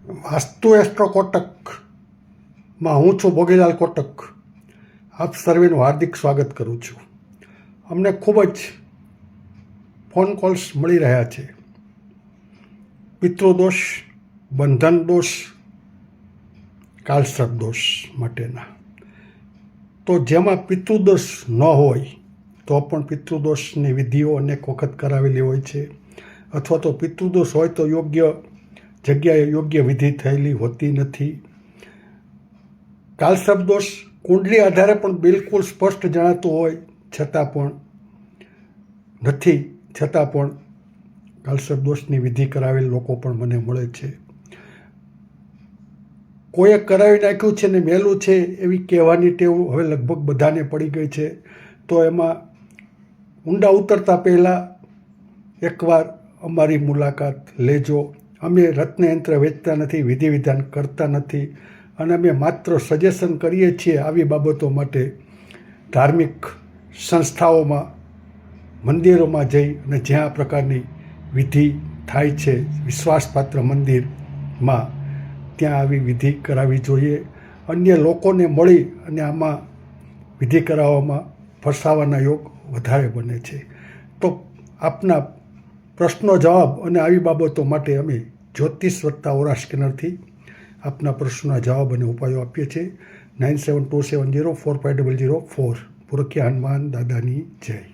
Vastu astro કોટકમાં હું છું ભોગીલાલ કોટક. આપ સર્વેનું હાર્દિક સ્વાગત કરું છું. અમને ખૂબ જ ફોન કોલ્સ મળી રહ્યા છે પિતૃદોષ, બંધન દોષ, કાળસર્પ દોષ માટેના. તો જેમાં પિતૃદોષ ન હોય તો પણ પિતૃદોષની વિધિઓ અનેક વખત કરાવેલી હોય છે, અથવા તો પિતૃદોષ હોય તો યોગ્ય જગ્યાએ યોગ્ય વિધિ થયેલી હોતી નથી. કાળસર્પ દોષ કુંડલી આધારે પણ બિલકુલ સ્પષ્ટ જણાતું હોય છતાં પણ નથી, છતાં પણ કાળસર્પ દોષની વિધિ કરાવેલ લોકો પણ મને મળે છે. કોઈએ કરાવી નાખ્યું છે ને મેલું છે એવી કહેવાની ટેવ હવે લગભગ બધાને પડી ગઈ છે. તો એમાં ઊંડા ઉતરતા પહેલાં એકવાર અમારી મુલાકાત લેજો. અમે રત્નયંત્ર વેચતા નથી, વિધિ વિધાન કરતા નથી, અને અમે માત્ર સજેશન કરીએ છીએ આવી બાબતો માટે. ધાર્મિક સંસ્થાઓમાં, મંદિરોમાં જઈ અને જ્યાં આ પ્રકારની વિધિ થાય છે, વિશ્વાસપાત્ર મંદિરમાં, ત્યાં આવી વિધિ કરાવવી જોઈએ. અન્ય લોકોને મળી અને આમાં વિધિ કરાવવામાં ફસાવાના યોગ વધારે બને છે. તો આપના પ્રશ્નો જવાબ અને આવી બાબતો માટે અમે જ્યોતિષ વત્તા ઓરા સ્કેનરથી આપના પ્રશ્નોના જવાબ અને ઉપાયો આપીએ છીએ. 9727045004. પુરખિયા હનુમાન દાદાની જય.